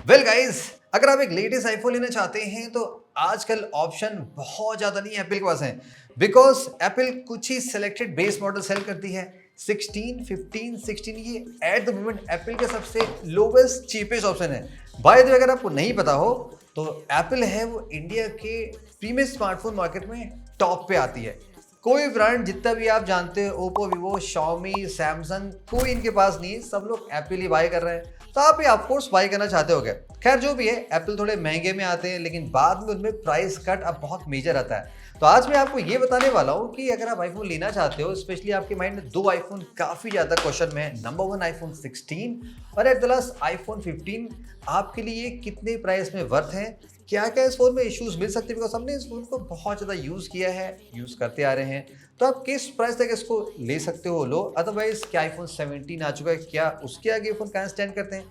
Well guys, अगर आप एक लेटेस्ट आईफोन लेना चाहते हैं तो आजकल ऑप्शन बहुत ज़्यादा नहीं एप्पल के पास हैं, बिकॉज एप्पल कुछ ही सिलेक्टेड बेस मॉडल सेल करती है। 16, 15, 16 ये एट द मोमेंट एप्पल के सबसे लोवेस्ट चीपेस्ट ऑप्शन है। बाय द वे, अगर आपको नहीं पता हो तो एप्पल है वो इंडिया के प्रीमियम स्मार्टफोन मार्केट में टॉप पे आती है। कोई ब्रांड जितना भी आप जानते हो, ओप्पो, वीवो, शाओमी, सैमसंग, कोई इनके पास नहीं है, सब लोग एप्पल ही बाय कर रहे हैं। तो आप भी ऑफकोर्स बाय करना चाहते हो क्या? खैर जो भी है, एप्पल थोड़े महंगे में आते हैं, लेकिन बाद में उनमें प्राइस कट अब बहुत मेजर आता है। तो आज मैं आपको ये बताने वाला हूँ कि अगर आप आईफोन लेना चाहते हो, स्पेशली आपके माइंड में दो आईफोन काफी ज्यादा क्वेश्चन में है। नंबर 1 आईफोन 16 और एट द लास्ट आईफोन 15 आपके लिए कितने प्राइस में वर्थ है, क्या क्या इस फोन में इश्यूज मिल सकते हैं, बिकॉज हमने इस फोन को बहुत ज़्यादा यूज़ किया है, यूज़ करते आ रहे हैं। तो आप किस प्राइस तक इसको ले सकते हो, लो। अदरवाइज क्या आईफोन 17 आ चुका है, क्या उसके आगे फोन कहाँ स्टैंड करते हैं,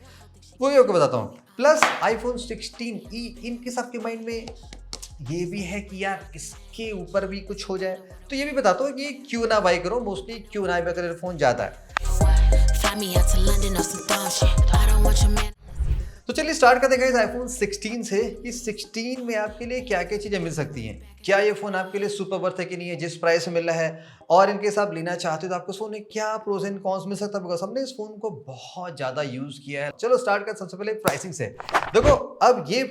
वो भी आपको बताता हूँ। प्लस आईफोन 16e, इनके सबके माइंड में ये भी है कि यार इसके ऊपर भी कुछ हो जाए, तो ये भी बताता हूँ कि क्यों ना बाई करो, मोस्टली क्यों ना बाई करो, फोन जाता है। तो चलिए स्टार्ट करते हैं आईफोन 16 से कि 16 में आपके लिए क्या क्या चीज़ें मिल सकती हैं, क्या ये फ़ोन आपके लिए सुपर वर्थ है कि नहीं है जिस प्राइस में मिल रहा है, और इनकेस आप लेना चाहते हो तो आपको इस फोन में क्या प्रोज एंड कॉन्स मिल सकता है, बिकॉज हमने इस फोन को बहुत ज़्यादा यूज़ किया है। चलो स्टार्ट कर सबसे पहले प्राइसिंग से। देखो, अब ये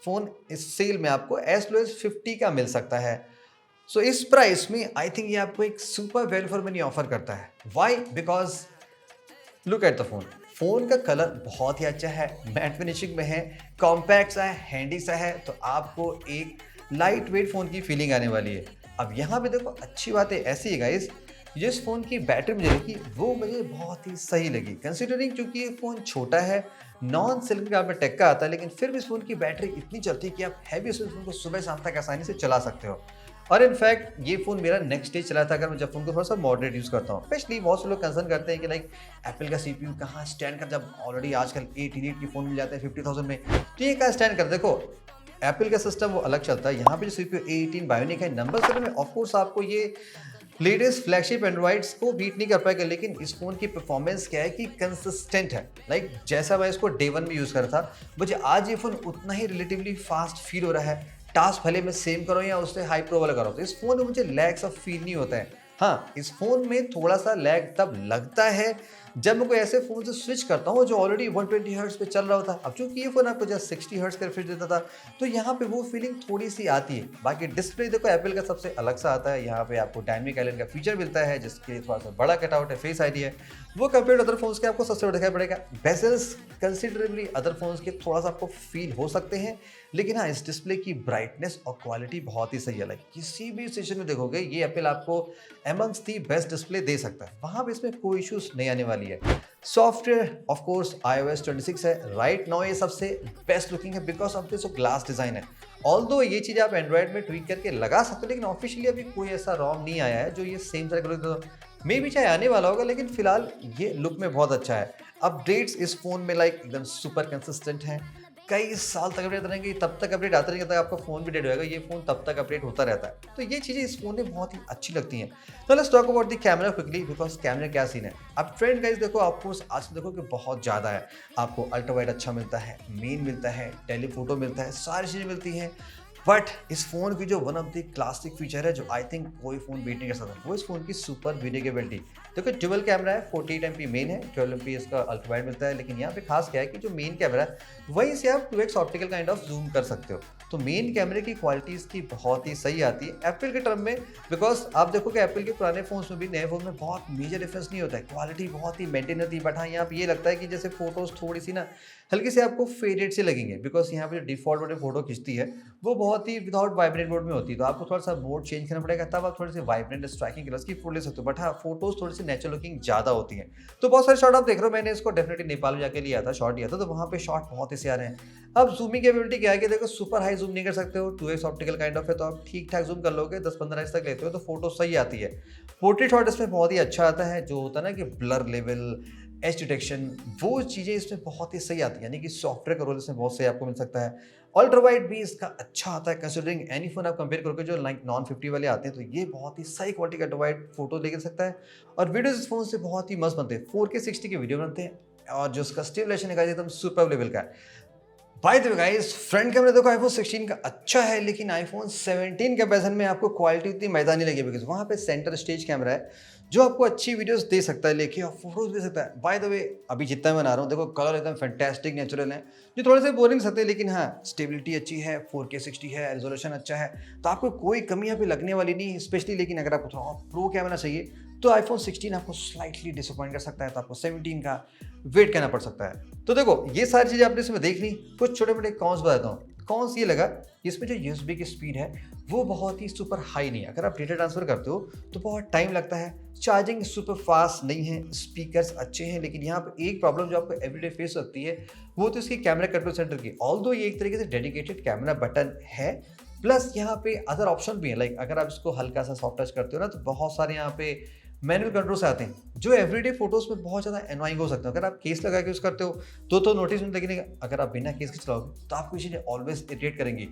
फ़ोन इस सेल में आपको एज लो एज 50 का मिल सकता है। सो इस प्राइस में आई थिंक ये आपको एक super value for money offer करता है। Why? Because look at the phone. Phone का कलर बहुत ही अच्छा है, मैट फिनिशिंग में है, कॉम्पैक्ट सा है, हैंडी सा है, तो आपको एक लाइट वेट फोन की फीलिंग आने वाली है। अब यहाँ पे देखो, अच्छी बात है ऐसी है गाइस, जिस फोन की बैटरी मुझे लगी वो मुझे बहुत ही सही लगी, कंसिडरिंग क्योंकि ये फोन छोटा है, नॉन सिल्क कार्बन में टेक का आता है, लेकिन फिर भी इस फोन की बैटरी इतनी चलती है कि आप हैवी फोन को सुबह शाम तक आसानी से चला सकते हो। और इनफैक्ट ये फोन मेरा नेक्स्ट डे चला था, अगर मैं जब फोन को थोड़ा सा मॉडरेट यूज करता हूँ। स्पेशली बहुत से लोग कंसर्न करते हैं कि लाइक एप्पल का सीपीयू कहाँ स्टैंड कर, जब ऑलरेडी आजकल 888 की फोन मिल जाते हैं 50,000 में, तो ये कहाँ स्टैंड कर। देखो, एप्पल का सिस्टम वो अलग चलता है, यहाँ पे जो सीपीयू A18 बायोनिक है, नंबर 7 में ऑफकोर्स आपको ये लेटेस्ट फ्लैगशिप एंड्रॉइड्स को बीट नहीं कर पाएगा, लेकिन इस फोन की परफॉर्मेंस क्या है कि कंसिस्टेंट है। लाइक जैसा मैं इसको डे 1 में यूज़ कर रहा था, मुझे आज ये फोन उतना ही रिलेटिवली फास्ट फील हो रहा है। टास्क भले मैं सेम करो या उससे हाई प्रो वाला करो, तो इस फोन में मुझे लैग सा फील नहीं होता है। हाँ, इस फोन में थोड़ा सा लैग तब लगता है जब मैं कोई ऐसे फोन से स्विच करता हूँ जो ऑलरेडी 120 हर्ट्ज पे चल रहा होता है। अब चूंकि ये फोन आपको जस्ट 60 हर्ट्ज का रिफ्रेश देता था, तो यहाँ पे वो फीलिंग थोड़ी सी आती है। बाकी डिस्प्ले देखो, एप्पल का सबसे अलग सा आता है, यहाँ पे आपको डायनामिक आइलैंड का फीचर मिलता है, जिसके थोड़ा सा बड़ा कटआउट है, फेस आईडी है, वो कंपेयर अदर फोन्स के आपको सबसे बड़ा दिखाई पड़ेगा। बेजल्स कंसिडरेबली अदर फोन्स के थोड़ा सा आपको फील हो सकते हैं, लेकिन हाँ, इस डिस्प्ले की ब्राइटनेस और क्वालिटी बहुत ही सही है। लाइक किसी भी स्टेशन में देखोगे, ये एप्पल आपको एमंग्स दी बेस्ट डिस्प्ले दे सकता है, वहाँ पे इसमें कोई इश्यूज नहीं आने वाली है। सॉफ्टवेयर ऑफ कोर्स iOS 26 है। राइट नाउ ये सबसे बेस्ट लुकिंग है, because of this glass design है। ऑल्दो ये चीज़ आप एंड्रॉइड में ट्वीक करके लगा सकते हो, लेकिन ऑफिशियली अभी कोई ऐसा रॉम नहीं आया है जो ये सेम तरह का लुक, मे भी चाहे आने वाला होगा, लेकिन फिलहाल ये लुक में बहुत अच्छा है। अपडेट्स इस फोन में लाइक एकदम सुपर कंसिस्टेंट हैं, कई साल तक अपडेट रहेंगे, तब तक अपडेट आते रहेंगे तब आपका फोन भी डेड होगा, ये फोन तब तक अपडेट होता रहता है। तो ये चीज़ें इस फोन में बहुत ही अच्छी लगती हैं। तो let's talk about the camera quickly, because camera क्या सीन है। अब ट्रेंड गाइस देखो, आपको आज देखो कि बहुत ज़्यादा है, आपको अल्ट्रा वाइड अच्छा मिलता है, मेन मिलता है, टेलीफोटो मिलता है, सारी चीज़ें मिलती हैं। बट इस फोन की जो one of the classic feature है, जो आई थिंक कोई फोन बीट नहीं कर सकता, वो इस फोन की सुपर वीडियो केबिलिटी। देखो, डुअल कैमरा है, 48 MP मेन है, 12 MP इसका अल्ट्रा वाइड मिलता है, लेकिन यहाँ पे खास क्या है कि जो मेन कैमरा है वहीं से आप 2x optical kind of zoom कर सकते हो। तो मेन कैमरे की क्वालिटी इसकी बहुत ही सही आती है एप्पल के टर्म में, बिकॉज आप देखो कि एप्पल के पुराने फोन्स में भी नए फोन में बहुत मेजर डिफरेंस नहीं होता है, क्वालिटी बहुत ही मेंटेन होती है। बट हाँ, यहाँ पे ये लगता है कि जैसे फोटोज थोड़ी सी ना हल्की से आपको फेडेड से लगेंगे, बिकॉज यहाँ पे जो डिफॉल्ट मोड में फोटो खींचती है वो बहुत ही विदाउट वाइब्रेंट मोड में होती है, तो आपको थोड़ा सा मोड चेंज करना पड़ेगा, तब आप थोड़ी सी वाइब्रेंट स्ट्राइकिंग कलर्स की फोटो ले सकते हो। बट हाँ, फोटोज थोड़ी सी नेचुरल लुकिंग ज़्यादा होती है। तो बहुत सारे शॉट आप देख रहे हो, मैंने इसको डेफिनेटली नेपाल में जाके लिया था, शॉट लिया था, तो वहाँ पे शॉट बहुत ही से आ रहे हैं। अब जूमिंग कैपेबिलिटी क्या है कि देखो, सुपर हाई जूम नहीं कर सकते हो, 2x ऑप्टिकल काइंड ऑफ है, तो आप ठीक ठाक जूम कर लोगे, 10-15x तक लेते हो तो फोटो सही आती है। पोर्ट्रेट शॉट इसमें बहुत ही अच्छा आता है, जो होता है ना कि ब्लर लेवल, एज डिटेक्शन, वो चीज़ें इसमें बहुत ही सही आती है, यानी कि सॉफ्टवेयर का रोल इसमें बहुत सही आपको मिल सकता है। अल्ट्रा वाइड भी इसका अच्छा आता है, कंसिडरिंग एनी फोन आप कंपेयर करोगे जो लाइक नॉन 50 वाले आते हैं, तो ये बहुत ही सही क्वालिटी का अल्ट्रा वाइड फोटो लेकर सकता है। और वीडियोज इस फोन से बहुत ही मस्त बनते हैं, 4K 60 के वीडियो बनते हैं, और जो उसका स्टेबलेशन है एकदम सुपर लेवल का है। By the way guys, front camera देखो आईफोन 16 का अच्छा है, लेकिन आईफोन 17 कंपैरिजन में आपको क्वालिटी उतनी मजा नहीं लगी, बिकॉज वहाँ पे सेंटर स्टेज कैमरा है जो आपको अच्छी वीडियोस दे सकता है लेके, और फोटोज दे सकता है। बाय द वे अभी जितना मैं बना रहा हूँ देखो, कलर एकदम फैंटास्टिक नेचुरल है, जो थोड़े से बोरिंग सकते हैं, लेकिन हाँ स्टेबिलिटी अच्छी है, 4K 60 है, रेजोल्यूशन अच्छा है, तो आपको कोई कमी यहाँ पे लगने वाली नहीं स्पेशली। लेकिन अगर आपको थोड़ा प्रो कैमरा चाहिए तो आईफोन 16 आपको स्लाइटली डिसअपॉइंट कर सकता है, तो आपको 17 का वेट करना पड़ सकता है। तो देखो ये सारी चीज़ें आपने इसमें देख ली, कुछ छोटे मोटे कॉन्स बताता हूँ। कॉन्स ये लगा, इसमें जो यूएसबी की स्पीड है वो बहुत ही सुपर हाई नहीं है, अगर आप डेटा ट्रांसफर करते हो तो बहुत टाइम लगता है, चार्जिंग सुपर फास्ट नहीं है, स्पीकर्स अच्छे हैं, लेकिन यहाँ पे एक प्रॉब्लम जो आपको एवरीडे फेस होती है वो तो इसकी कैमरा कंट्रोल सेंटर की। ऑल्दो ये एक तरीके से डेडिकेटेड कैमरा बटन है, प्लस यहाँ पे अदर ऑप्शन भी है, लाइक अगर आप इसको हल्का सा सॉफ्ट टच करते हो ना तो बहुत सारे यहाँ पे मैनुअल कंट्रोल्स आते हैं जो एवरीडे फोटोज में बहुत ज़्यादा एनवाइंग हो सकते हैं। अगर आप केस लगा के यूज़ करते हो तो नोटिस नहीं, लेकिन अगर आप बिना केस के चलाओगे तो आपको ये चीज़ें ऑलवेज इरिटेट करेंगी।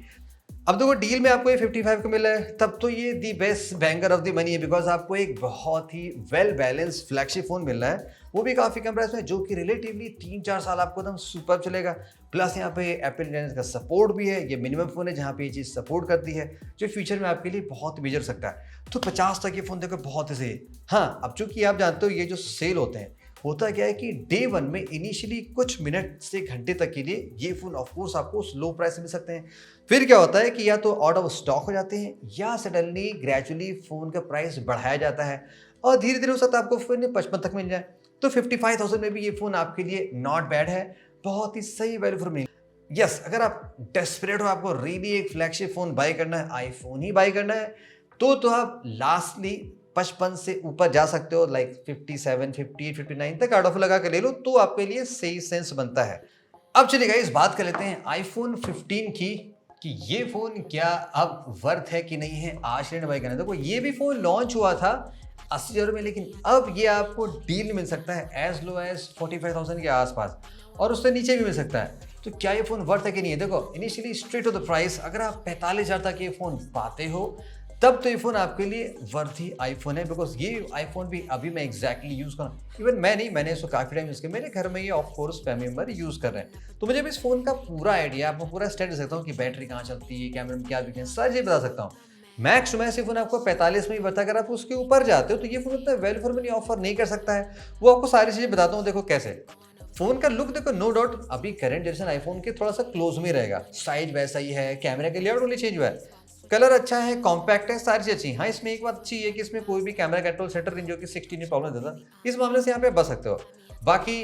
अब देखो डील में आपको ये 55 का मिला है, तब तो ये the best banger of the money है, बिकॉज आपको एक बहुत ही वेल बैलेंस फ्लैगशिप फोन मिल रहा है, वो भी काफ़ी कम प्राइस में, जो कि रिलेटिवली 3-4 साल आपको एकदम सुपर चलेगा। प्लस यहाँ पे एप्पल इंटेलिजेंस का सपोर्ट भी है, ये मिनिमम फोन है जहाँ पे ये चीज़ सपोर्ट करती है, जो फ्यूचर में आपके लिए बहुत मेजर सकता है। तो 50 तक ये फोन देखो बहुत ही सही। हाँ, अब चूंकि आप जानते हो ये जो सेल होते हैं, होता क्या है कि डे 1 में इनिशियली कुछ मिनट से घंटे तक के लिए ये फोन ऑफकोर्स आपको लो प्राइस में मिल सकते हैं। फिर क्या होता है कि या तो आउट ऑफ स्टॉक हो जाते हैं, या सडनली ग्रेजुअली फोन का प्राइस बढ़ाया जाता है, और धीरे धीरे हो सकता है आपको फोन 55 तक मिल जाए। तो 55,000 में भी ये फोन आपके लिए नॉट बैड है, बहुत ही सही वैल्यू फॉर मनी। यस, अगर आप डेस्परेट हो, आपको रियली एक फ्लैगशिप फोन बाय करना है, आईफोन ही बाय करना है, तो आप लास्टली 55 से ऊपर जा सकते हो, लाइक 57, 58, 59 तक आउट ऑफ लगा के ले लो, तो आपके लिए सही सेंस बनता है। अब चलिए गाइस बात कर लेते हैं आईफोन 15 की, कि ये फोन क्या अब वर्थ है कि नहीं है आज बाय करना। देखो ये भी फोन लॉन्च हुआ था 80,000 में, लेकिन अब ये आपको डील मिल सकता है एज लो एज 45,000 के आसपास, और उससे नीचे भी मिल सकता है। तो क्या ये फोन वर्थ है कि नहीं है? देखो initially straight to the price, अगर आप 45,000 तक ये फोन पाते हो तब तो ये फोन आपके लिए वर्थी आईफोन है, बिकॉज ये आईफोन भी अभी मैं एग्जैक्टली यूज कर रहा हूँ। इवन मैं नहीं, मैंने इसको काफी टाइम यूज किया, मेरे घर में ये of course family member use कर रहे हैं, तो मुझे भी इस फोन का पूरा आइडिया, आपको पूरा स्टेट दे सकता हूँ कि बैटरी कहाँ चलती है, कैमरे में क्या दिखते हैं, सारी चीज बता सकता हूँ। मैक्स टू मैक्स ये फोन आपको 45 में ही बता, अगर आप उसके ऊपर जाते हो तो ये फोन उतना वैल्यू फॉर मनी ऑफर नहीं कर सकता है। वो आपको सारी चीजें बताता हूँ। देखो कैसे फोन का लुक देखो, नो डाउट अभी करंट जनरेशन आईफोन के थोड़ा सा क्लोज में रहेगा, साइज वैसा ही है, कैमरे का लेआउट ओनली चेंज हुआ है, कलर अच्छा है, कॉम्पैक्ट है, सारी चीज़ अच्छी है। हाँ, इसमें एक बात अच्छी है कि इसमें कोई भी कैमरा कंट्रोल सेंटर नहीं, जो कि 16 में प्रॉब्लम देता, इस मामले से यहाँ पे बच सकते हो। बाकी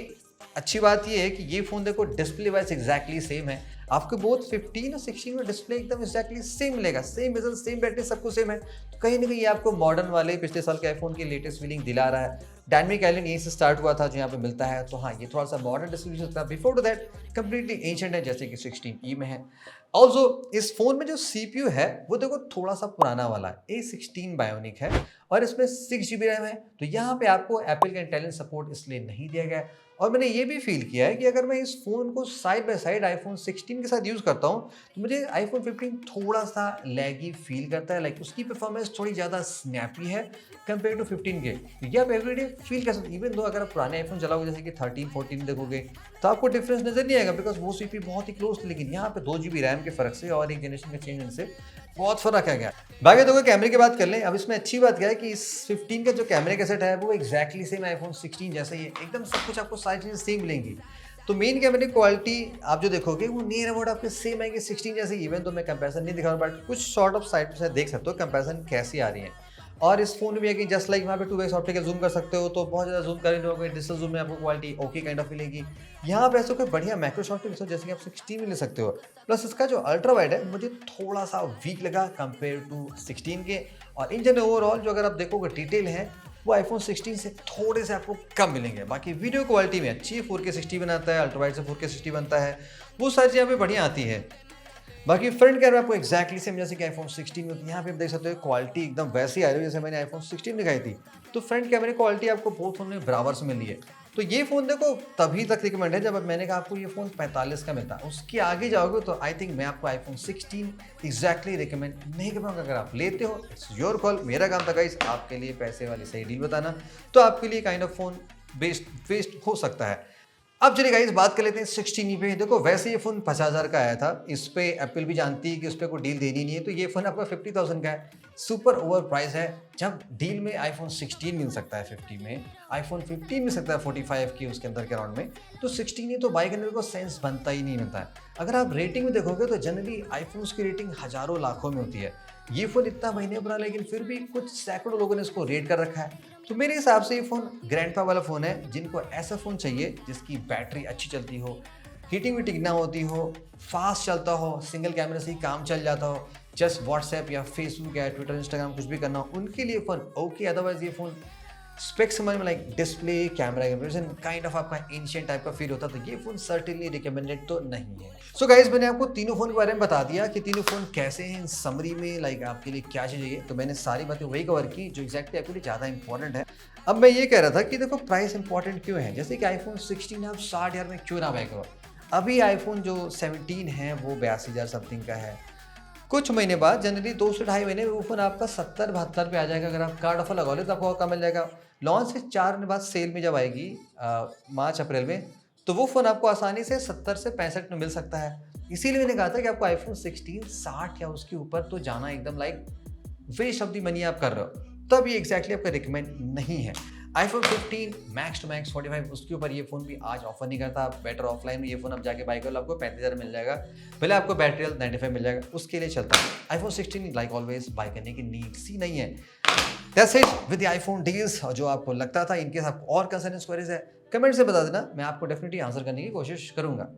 अच्छी बात ये है कि ये फोन देखो डिस्प्ले वाइज एग्जैक्टली सेम है, आपको बोथ 15 और 16 में डिस्प्ले एकदम एग्जैक्टली सेम मिलेगा, सेम बेजल, सेम बैटरी, सब कुछ सेम है। तो कहीं ना कहीं ये आपको मॉडर्न वाले पिछले साल के आईफोन की लेटेस्ट फीलिंग दिला रहा है। डायनामिक आइलैंड यहीं से स्टार्ट हुआ था जो यहाँ पे मिलता है, तो हाँ ये थोड़ा सा मॉडर्न डिस्प्ले था। Before to that completely ancient है, जैसे कि 16E में है। ऑल्सो इस फोन में जो CPU है वो देखो थोड़ा सा पुराना वाला है, A16 बायोनिक है, और इसमें 6GB रैम है। तो यहाँ पे आपको एप्पल का इंटेलिजेंस सपोर्ट इसलिए नहीं दिया गया है। और मैंने ये भी फील किया है कि अगर मैं इस फोन को साइड बाय साइड आईफोन 16 के साथ यूज करता हूँ तो मुझे आईफोन 15 थोड़ा सा लैगी फील करता है, लाइक उसकी परफॉर्मेंस थोड़ी ज़्यादा स्नैपी है कंपेयर टू 15 के। ये आप एवरीडे फील कर सकते, इवन दो अगर आप पुराने आईफोन चलाओगे जैसे कि 13, 14 देखोगे तो आपको डिफरेंस नजर नहीं आएगा, बिकॉज वो CPU बहुत ही क्लोज थी। लेकिन यहाँ पे 2GB रैम के फर्क से और एक जनरेशन के चेंज से बहुत फर्क है गया। बाकी तो कैमरे की बात कर लें, अब इसमें अच्छी बात क्या है कि इस 15 का जो कैमरे का सेट है वो एग्जैक्टली सेम आईफोन 16 जैसा ही है, एकदम सब कुछ आपको सारी चीज़ें सेम मिलेंगी। तो मेन कैमरे की क्वालिटी आप जो देखोगे वो नियर अबाउट आपके सेम आएगी 16 जैसे। इवन तो मैं कंपैरिजन नहीं दिखा रहा, बट कुछ शॉर्ट ऑफ साइड से देख सकते हो कंपैरिजन कैसी आ रही है। और इस फोन में है कि जस्ट लाइक वहाँ पे 2x ऑप्टिकल जूम कर सकते हो, तो बहुत ज़्यादा जूम करेंगे होगा, डिजिटल जूम में आपको क्वालिटी ओके काइंड ऑफ मिलेगी। यहाँ पे ऐसा कोई बढ़िया मैक्रो शॉट भी जैसे कि आप 16 में ले सकते हो। प्लस इसका जो अल्ट्रा वाइड है मुझे थोड़ा सा वीक लगा कंपेयर टू 16 के। और इन जनरल ओवरऑल जो अगर आप देखोगे डिटेल है वो आईफोन 16 से थोड़े से आपको कम मिलेंगे। बाकी वीडियो क्वालिटी में अच्छी 4K 60 बनाता है, अल्ट्रा वाइड से 4K 60 बनता है, वो सारी चीज़ें यहाँ पे बढ़िया आती है। बाकी फ्रंट कैमरा आपको एक्जैक्टली सेम जैसे कि आईफोन 16 में, यहाँ पे आप देख सकते हो क्वालिटी एकदम वैसी आ रही है जैसे मैंने आईफोन 16 दिखाई थी। तो फ्रंट कैमरे क्वालिटी आपको बहुत फोन में बराबर से मिली है। तो ये फ़ोन देखो तभी तक रिकमेंड है जब मैंने कहा आपको ये फ़ोन 45 का मिलता है, उसके आगे जाओगे तो आई थिंक मैं आपको आईफोन 16 एग्जैक्टली रिकमेंड नहीं कर पाऊंगा। अगर आप लेते हो इट्स योर कॉल, मेरा काम था गाइस आपके लिए पैसे वाली सही डील बताना, तो आपके लिए काइंड ऑफ फ़ोन वेस्ट हो सकता है। अब चलिए गाइस बात कर लेते हैं 16 पे। देखो वैसे ये फोन 50,000 का आया था, इस पे एप्पल भी जानती है कि उस पर कोई डील देनी नहीं है, तो ये फोन आपका 50,000 का है, सुपर ओवर प्राइस है। जब डील में आईफोन 16 मिल सकता है 50 में, आईफोन 15 मिल सकता है 45 की उसके अंदर के राउंड में, तो 16 ही तो बाई करने को सेंस बनता ही नहीं बनता है। अगर आप रेटिंग में देखोगे तो जनरली आईफोन्स की रेटिंग हजारों लाखों में होती है। ये फोन इतना महीने पुराना लेकिन फिर भी कुछ सैकड़ों लोगों ने इसको रेट कर रखा है। तो मेरे हिसाब से ये फ़ोन ग्रैंडपा वाला फ़ोन है, जिनको ऐसा फ़ोन चाहिए जिसकी बैटरी अच्छी चलती हो, हीटिंग वीटिंग ना होती हो, फास्ट चलता हो, सिंगल कैमरे से ही काम चल जाता हो, जस्ट व्हाट्सएप या फेसबुक या ट्विटर इंस्टाग्राम कुछ भी करना हो, उनके लिए फ़ोन ओके। अदरवाइज ये फ़ोन स्पेक्स समझ में like display camera comparison kind of आपका एंशिएंट टाइप का फील होता, तो ये फोन सर्टेनली रिकमेंडेड तो नहीं है। सो गाइस मैंने आपको तीनों फोन के बारे में बता दिया कि तीनों फोन कैसे हैं, समरी में लाइक आपके लिए क्या चाहिए, तो मैंने सारी बातें वही कवर की जो एक्जैक्टली आपके लिए ज़्यादा इंपॉर्टेंट है। अब मैं ये कह रहा था कि देखो प्राइस इंपॉर्टेंट क्यों है, जैसे कि आईफोन 16 आप 60,000 में क्यों ना बाय करो। अभी आईफोन जो 17 है वो 82,000 समथिंग का है। कुछ महीने बाद जनरली 2 से ढाई महीने में वो फोन आपका 70-72 पे आ जाएगा। अगर आप कार्ड ऑफर लगा ले तो आपको और कम मिल जाएगा। लॉन्च से 4 महीने बाद सेल में जब आएगी मार्च अप्रैल में, तो वो फ़ोन आपको आसानी से 70 से 65 में मिल सकता है। इसीलिए मैंने कहा था कि आपको आईफोन 16 60 या उसके ऊपर तो जाना एकदम like waste of the money आप कर रहे हो, तब ये एग्जैक्टली आपका रिकमेंड नहीं है। आईफोन 15 मैक्स टू मैक्स 45 उसके ऊपर ये फोन भी आज ऑफर नहीं करता। आप बेटर ऑफलाइन में ये फोन आप जाके बाय करो, आपको 35,000 मिल जाएगा, पहले आपको बैटरी हेल्थ 95 मिल जाएगा, उसके लिए चलता है। आईफोन 16 लाइक ऑलवेज बाय करने की नीड सी नहीं है। That's it with the iPhone deals. जो आपको लगता था, इनकेस आपको और कंसर्न क्वेरीज है कमेंट से बता देना, मैं आपको डेफिनेटली आंसर करने की कोशिश करूंगा।